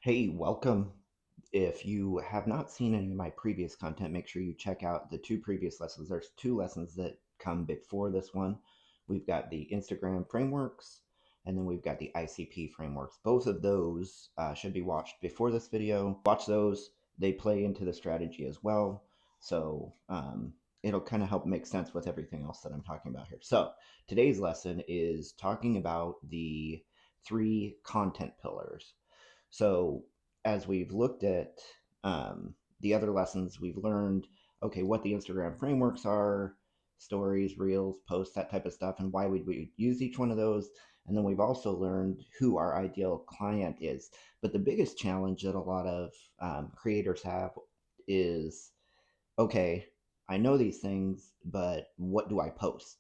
Hey, welcome. If you have not seen any of my previous content, make sure you check out the two previous lessons. There's two lessons that come before this one. We've got the Instagram frameworks, and then we've got the ICP frameworks. Both of those should be watched before this video. Watch those. They play into the strategy as well. So it'll kind of help make sense with everything else that I'm talking about here. So today's lesson is talking about the three content pillars. So, as we've looked at the other lessons, we've learned okay, what the Instagram frameworks are, stories, reels, posts, that type of stuff, and why we use each one of those. And then we've also learned who our ideal client is. But the biggest challenge that a lot of creators have is okay, I know these things, but what do I post?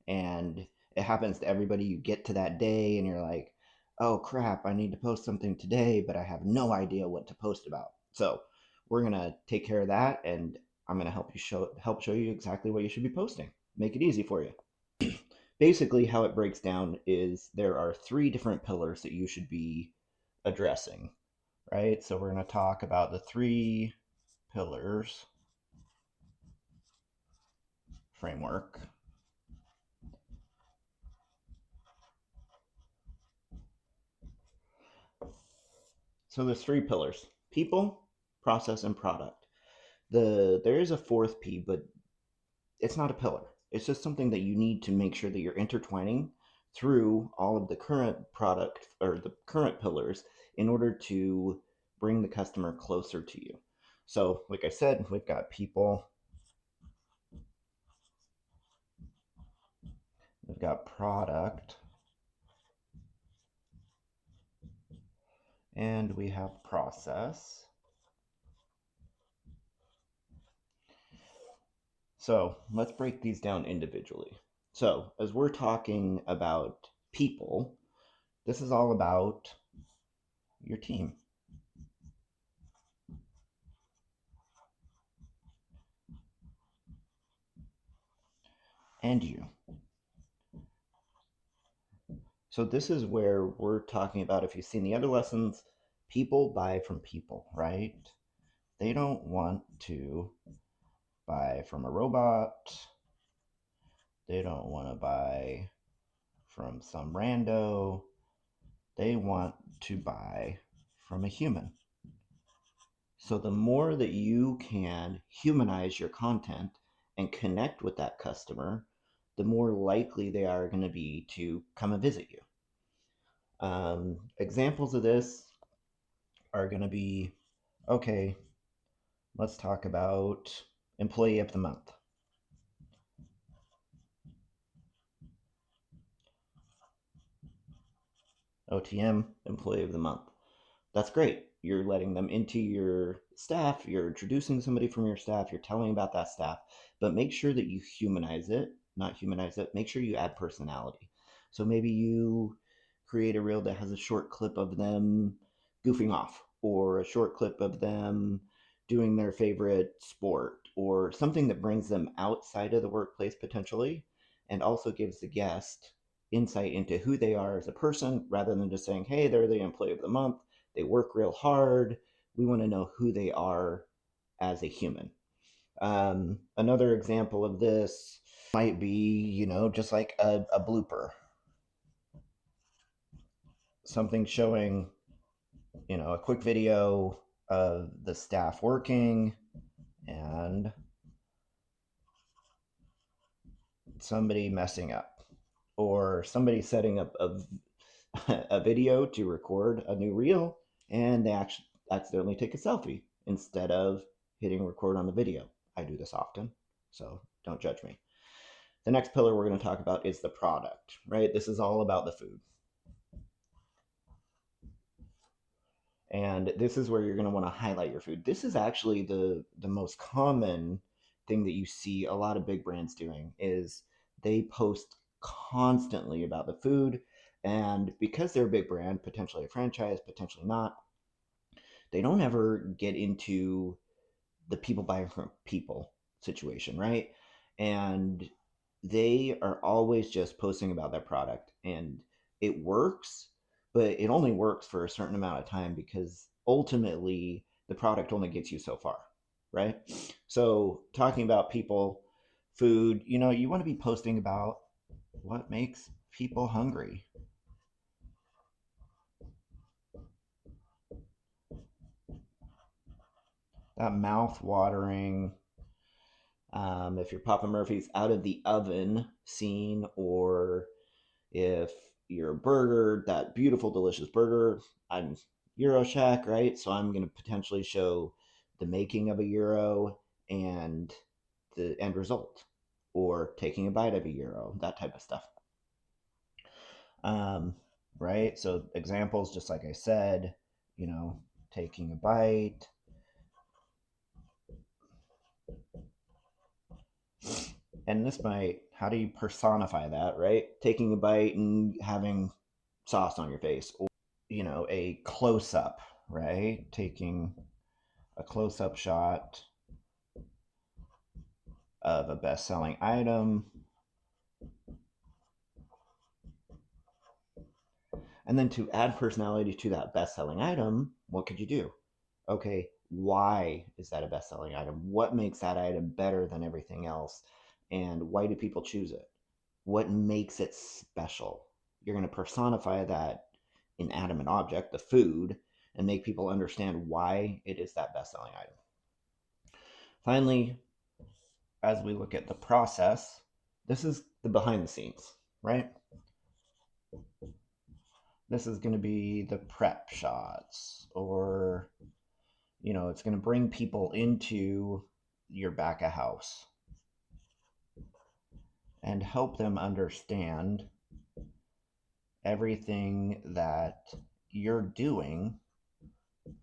And it happens to everybody. You get to that day and you're like, oh crap, I need to post something today, but I have no idea what to post about. So we're gonna take care of that, and I'm gonna help show you exactly what you should be posting. Make it easy for you. Basically, how it breaks down is there are three different pillars that you should be addressing, right? So we're gonna talk about the three pillars framework. So there's three pillars: people, process, and product. There is a fourth P, but it's not a pillar. It's just something that you need to make sure that you're intertwining through all of the current product or the current pillars in order to bring the customer closer to you. So, like I said, we've got people, we've got product, and we have process. So let's break these down individually. So, as we're talking about people, this is all about your team and you. So this is where we're talking about, if you've seen the other lessons, people buy from people, right? They don't want to buy from a robot. They don't want to buy from some rando. They want to buy from a human. So the more that you can humanize your content and connect with that customer, the more likely they are going to be to come and visit you. Examples of this are going to be okay, let's talk about employee of the month. OTM, employee of the month. That's great. You're letting them into your staff, you're introducing somebody from your staff, you're telling about that staff, but make sure that you not humanize it, make sure you add personality. So maybe you create a reel that has a short clip of them goofing off, or a short clip of them doing their favorite sport, or something that brings them outside of the workplace potentially, and also gives the guest insight into who they are as a person rather than just saying, hey, they're the employee of the month. They work real hard. We want to know who they are as a human. Another example of this might be, just like a blooper, something showing, a quick video of the staff working and somebody messing up, or somebody setting up a video to record a new reel and they actually accidentally take a selfie instead of hitting record on the video. I do this often, so don't judge me. The next pillar we're going to talk about is the product, right? This is all about the food. And this is where you're going to want to highlight your food. This is actually the most common thing that you see a lot of big brands doing is they post constantly about the food, and because they're a big brand, potentially a franchise, potentially not, they don't ever get into the people buying from people situation, right? And they are always just posting about their product, and it works, but it only works for a certain amount of time because ultimately the product only gets you so far, right? So talking about people, food, you want to be posting about what makes people hungry. That mouth watering, if your Papa Murphy's out of the oven scene, or if your burger, that beautiful, delicious burger, I'm Euroshack, right? So I'm going to potentially show the making of a gyro and the end result, or taking a bite of a gyro, that type of stuff. Um, right? So examples, just like I said, taking a bite. And this might, how do you personify that, right? Taking a bite and having sauce on your face, or, a close up, right? Taking a close up shot of a best selling item. And then to add personality to that best selling item, what could you do? Okay, why is that a best selling item? What makes that item better than everything else? And why do people choose it? What makes it special? You're going to personify that inanimate object, the food, and make people understand why it is that best selling item. Finally, as we look at the process, this is the behind the scenes, right? This is going to be the prep shots, or, it's going to bring people into your back of house and help them understand everything that you're doing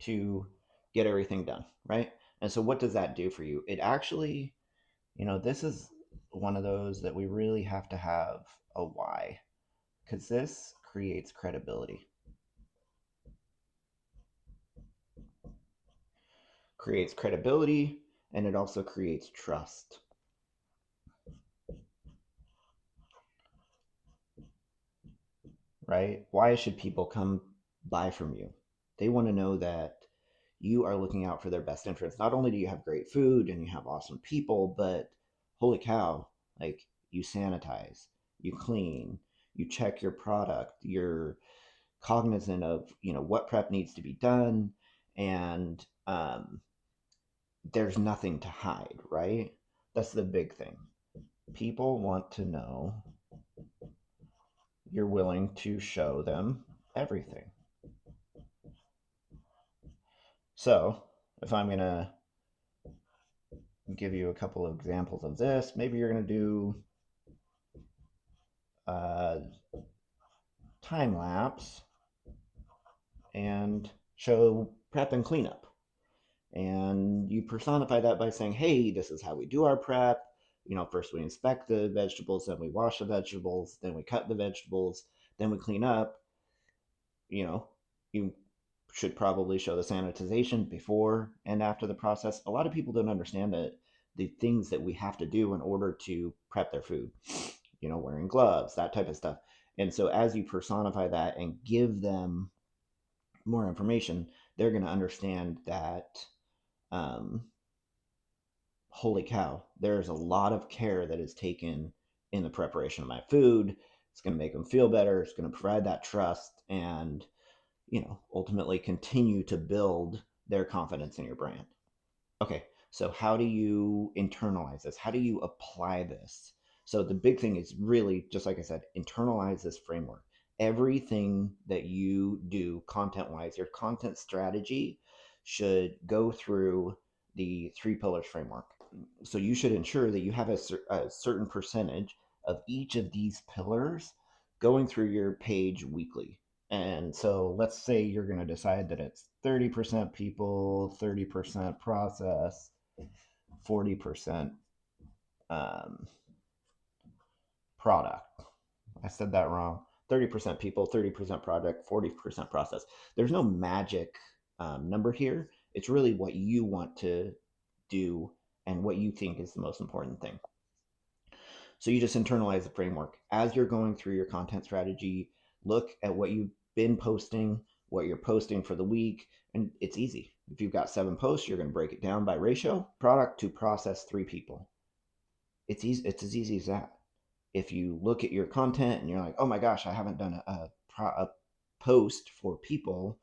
to get everything done, right? And so, what does that do for you? It actually, this is one of those that we really have to have a why, because this creates credibility, and it also creates trust, right? Why should people come buy from you? They want to know that you are looking out for their best interests. Not only do you have great food and you have awesome people, but holy cow, like, you sanitize, you clean, you check your product, you're cognizant of what prep needs to be done, and there's nothing to hide, right? That's the big thing. People want to know you're willing to show them everything. So if I'm going to give you a couple of examples of this, maybe you're going to do time lapse and show prep and cleanup. And you personify that by saying, hey, this is how we do our prep. First we inspect the vegetables, then we wash the vegetables, then we cut the vegetables, then we clean up. You should probably show the sanitization before and after the process. A lot of people don't understand that the things that we have to do in order to prep their food, wearing gloves, that type of stuff. And so as you personify that and give them more information, they're going to understand that, holy cow, there's a lot of care that is taken in the preparation of my food. It's going to make them feel better. It's going to provide that trust, and ultimately continue to build their confidence in your brand. Okay, so how do you internalize this? How do you apply this? So the big thing is really, just like I said, internalize this framework. Everything that you do content wise, your content strategy should go through the 3 pillars framework. So you should ensure that you have a certain percentage of each of these pillars going through your page weekly. And so let's say you're going to decide that it's 30% people, 30% process, 40% product. I said that wrong. 30% people, 30% product, 40% process. There's no magic number here. It's really what you want to do and what you think is the most important thing. So you just internalize the framework. As you're going through your content strategy, look at what you been posting, what you're posting for the week, and it's easy. If you've got 7 posts, you're going to break it down by ratio. Product to process 3 people. It's easy. It's as easy as that. If you look at your content and you're like, oh my gosh, I haven't done a post for people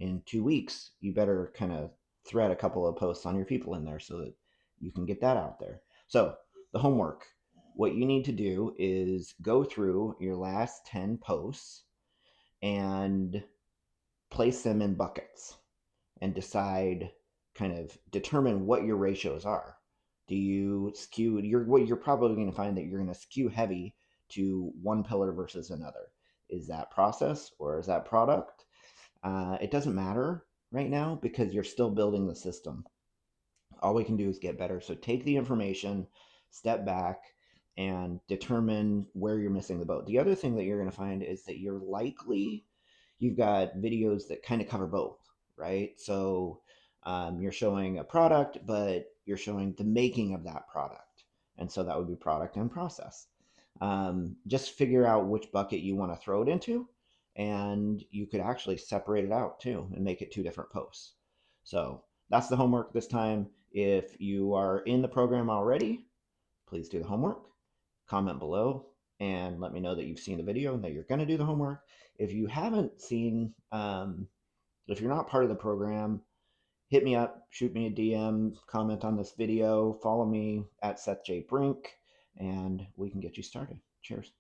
in 2 weeks, you better kind of thread a couple of posts on your people in there so that you can get that out there. So the homework, what you need to do is go through your last 10 posts and place them in buckets and decide, kind of determine what your ratios are. Do you skew, what you're probably going to find that you're going to skew heavy to one pillar versus another. Is that process or is that product? It doesn't matter right now because you're still building the system. All we can do is get better. So take the information, step back, and determine where you're missing the boat. The other thing that you're going to find is that you've got videos that kind of cover both, right? So you're showing a product, but you're showing the making of that product. And so that would be product and process. Just figure out which bucket you want to throw it into, and you could actually separate it out too and make it 2 different posts. So that's the homework this time. If you are in the program already, please do the homework. Comment below and let me know that you've seen the video and that you're going to do the homework. If you haven't seen, if you're not part of the program, hit me up, shoot me a DM, comment on this video, follow me at Seth J. Brink, and we can get you started. Cheers.